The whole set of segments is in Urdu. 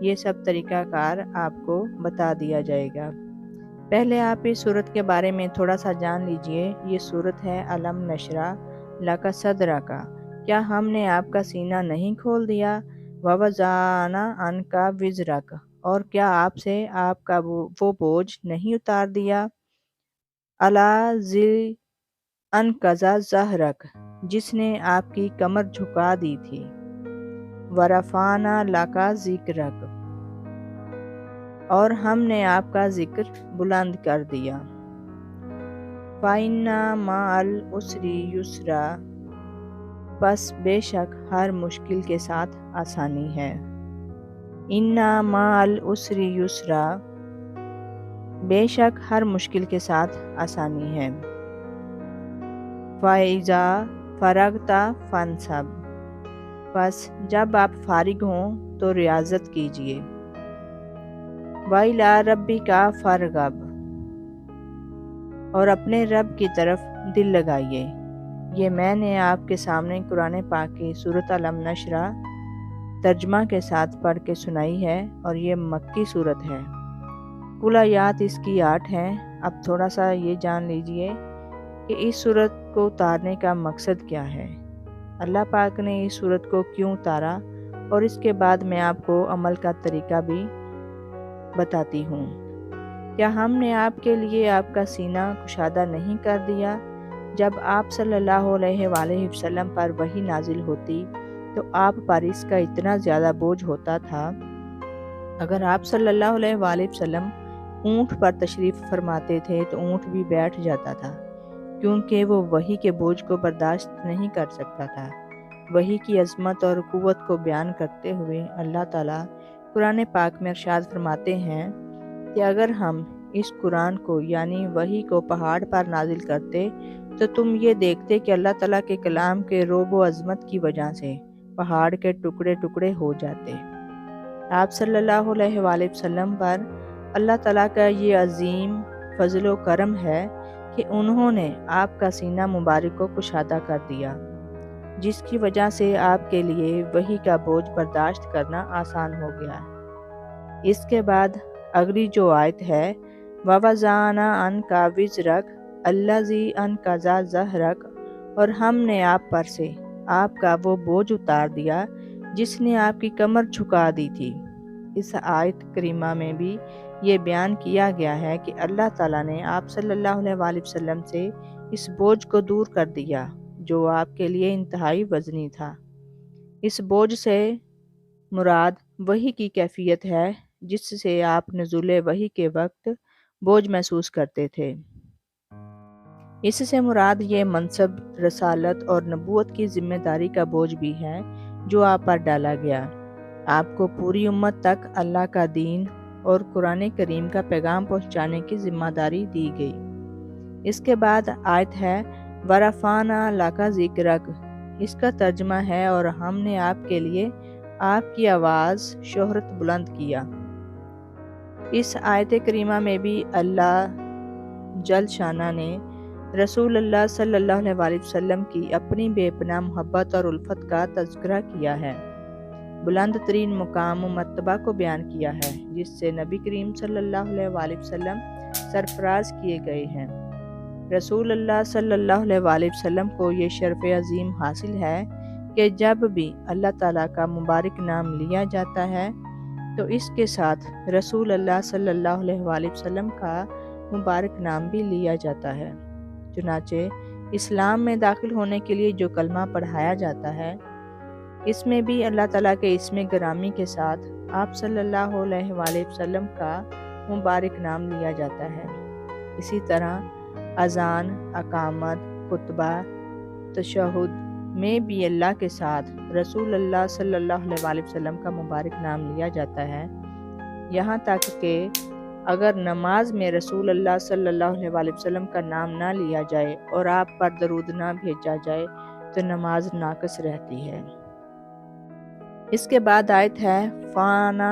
یہ سب طریقہ کار آپ کو بتا دیا جائے گا۔ پہلے آپ اس صورت کے بارے میں تھوڑا سا جان لیجئے۔ یہ صورت ہے علم نشرح لک صدرک۔ کیا ہم نے آپ کا سینہ نہیں کھول دیا؟ ووضعنا عنک وزرک، اور کیا آپ سے آپ کا وہ بوجھ نہیں اتار دیا؟ الذی انقض ظہرک، جس نے آپ کی کمر جھکا دی تھی۔ ورفعنا لک ذکرک، اور ہم نے آپ کا ذکر بلند کر دیا۔ فَإِنَّ مَعَ الْعُسْرِ یسرا، پس بے شک ہر مشکل کے ساتھ آسانی ہے۔ اِنَّ مَعَ الْعُسْرِ یسرا، بے شک ہر مشکل کے ساتھ آسانی ہے۔ فَإِذَا فَرَغْتَ فَانْصَبْ، پس جب آپ فارغ ہوں تو ریاضت کیجیے۔ وَإِلَىٰ رَبِّكَ فَارْغَب، اور اپنے رب کی طرف دل لگائیے۔ یہ میں نے آپ کے سامنے قرآن پاک کی سورۃ علم نشرح ترجمہ کے ساتھ پڑھ کے سنائی ہے، اور یہ مکی صورت ہے۔ کل آیات اس کی 8 ہیں۔ اب تھوڑا سا یہ جان لیجئے کہ اس صورت کو اتارنے کا مقصد کیا ہے، اللہ پاک نے اس صورت کو کیوں اتارا، اور اس کے بعد میں آپ کو عمل کا طریقہ بھی بتاتی ہوں۔ کیا ہم نے آپ کے لیے آپ کا سینہ کشادہ نہیں کر دیا؟ جب آپ صلی اللہ علیہ وآلہ وسلم پر وحی نازل ہوتی تو آپ پر اس کا اتنا زیادہ بوجھ ہوتا تھا۔ اگر آپ صلی اللہ علیہ وآلہ وسلم اونٹ پر تشریف فرماتے تھے تو اونٹ بھی بیٹھ جاتا تھا، کیونکہ وہ وحی کے بوجھ کو برداشت نہیں کر سکتا تھا۔ وحی کی عظمت اور قوت کو بیان کرتے ہوئے اللہ تعالیٰ قرآن پاک میں ارشاد فرماتے ہیں کہ اگر ہم اس قرآن کو یعنی وحی کو پہاڑ پر نازل کرتے تو تم یہ دیکھتے کہ اللہ تعالیٰ کے کلام کے رعب و عظمت کی وجہ سے پہاڑ کے ٹکڑے ٹکڑے ہو جاتے۔ آپ صلی اللہ علیہ وآلہ وسلم پر اللہ تعالیٰ کا یہ عظیم فضل و کرم ہے کہ انہوں نے آپ کا سینہ مبارک کو کشادہ کر دیا، جس کی وجہ سے آپ کے لیے وحی کا بوجھ برداشت کرنا آسان ہو گیا۔ اس کے بعد اگلی جو آیت ہے وَوَضَعْنَا عَنْكَ وِزْرَكَ الَّذِي أَنْقَضَ ظَهْرَكَ، اور ہم نے آپ پر سے آپ کا وہ بوجھ اتار دیا جس نے آپ کی کمر جھکا دی تھی۔ اس آیت کریمہ میں بھی یہ بیان کیا گیا ہے کہ اللہ تعالیٰ نے آپ صلی اللہ علیہ وآلہ وسلم سے اس بوجھ کو دور کر دیا جو آپ کے لیے انتہائی وزنی تھا۔ اس بوجھ سے مراد وحی کی کیفیت ہے جس سے آپ نزول وحی کے وقت بوجھ محسوس کرتے تھے۔ اس سے مراد یہ منصب، رسالت اور نبوت کی ذمہ داری کا بوجھ بھی ہے جو آپ پر ڈالا گیا۔ آپ کو پوری امت تک اللہ کا دین اور قرآن کریم کا پیغام پہنچانے کی ذمہ داری دی گئی۔ اس کے بعد آیت ہے وَرَفَعْنَا لَكَ ذِكْرَكَ، اس کا ترجمہ ہے اور ہم نے آپ کے لیے آپ کی آواز شہرت بلند کیا۔ اس آیت کریمہ میں بھی اللہ جل شانہ نے رسول اللہ صلی اللہ علیہ وآلہ وسلم کی اپنی بے پناہ محبت اور الفت کا تذکرہ کیا ہے، بلند ترین مقام و مرتبہ کو بیان کیا ہے جس سے نبی کریم صلی اللہ علیہ وآلہ وسلم سرفراز کیے گئے ہیں۔ رسول اللہ صلی اللہ علیہ وآلہ وسلم کو یہ شرف عظیم حاصل ہے کہ جب بھی اللہ تعالیٰ کا مبارک نام لیا جاتا ہے تو اس کے ساتھ رسول اللہ صلی اللہ علیہ وآلہ وسلم کا مبارک نام بھی لیا جاتا ہے۔ چنانچہ اسلام میں داخل ہونے کے لیے جو کلمہ پڑھایا جاتا ہے اس میں بھی اللہ تعالیٰ کے اسم گرامی کے ساتھ آپ صلی اللہ علیہ وآلہ وسلم کا مبارک نام لیا جاتا ہے۔ اسی طرح اذان، اقامت، خطبہ، تشہد میں بھی اللہ کے ساتھ رسول اللہ صلی اللہ علیہ وآلہ وسلم کا مبارک نام لیا جاتا ہے، یہاں تک کہ اگر نماز میں رسول اللہ صلی اللہ علیہ وآلہ وسلم کا نام نہ لیا جائے اور آپ پر درود نہ بھیجا جائے تو نماز ناقص رہتی ہے۔ اس کے بعد آیت ہے فَإِنَّ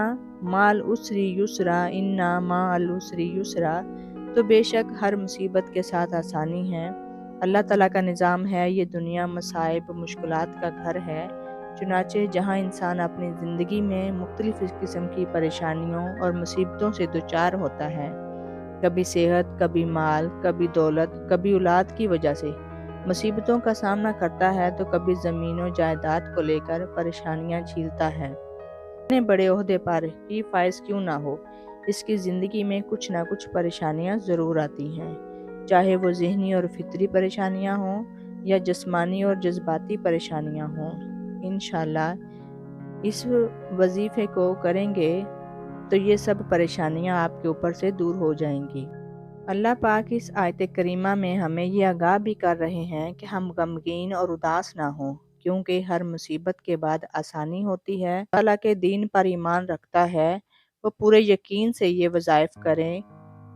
مَعَ الْعُسْرِ یُسْرًا إِنَّ مَعَ الْعُسْرِ یُسْرًا، تو بے شک ہر مصیبت کے ساتھ آسانی ہے۔ اللہ تعالیٰ کا نظام ہے، یہ دنیا مصائب مشکلات کا گھر ہے۔ چنانچہ جہاں انسان اپنی زندگی میں مختلف قسم کی پریشانیوں اور مصیبتوں سے دوچار ہوتا ہے، کبھی صحت، کبھی مال، کبھی دولت، کبھی اولاد کی وجہ سے مصیبتوں کا سامنا کرتا ہے، تو کبھی زمین و جائیداد کو لے کر پریشانیاں جھیلتا ہے۔ اتنے بڑے عہدے پر ہی فائز کیوں نہ ہو، اس کی زندگی میں کچھ نہ کچھ پریشانیاں ضرور آتی ہیں، چاہے وہ ذہنی اور فطری پریشانیاں ہوں یا جسمانی اور جذباتی پریشانیاں ہوں۔ انشاءاللہ اس وظیفے کو کریں گے تو یہ سب پریشانیاں آپ کے اوپر سے دور ہو جائیں گی۔ اللہ پاک اس آیت کریمہ میں ہمیں یہ آگاہ بھی کر رہے ہیں کہ ہم غمگین اور اداس نہ ہوں، کیونکہ ہر مصیبت کے بعد آسانی ہوتی ہے۔ اللہ کے دین پر ایمان رکھتا ہے وہ پورے یقین سے یہ وظائف کریں۔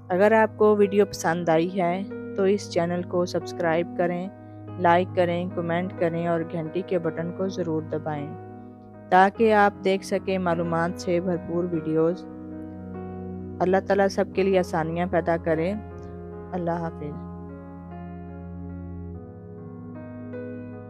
اگر آپ کو ویڈیو پسند آئی ہے تو اس چینل کو سبسکرائب کریں، لائک کریں، کمنٹ کریں اور گھنٹی کے بٹن کو ضرور دبائیں تاکہ آپ دیکھ سکیں معلومات سے بھرپور ویڈیوز۔ اللہ تعالیٰ سب کے لیے آسانیاں پیدا کرے۔ اللہ حافظ۔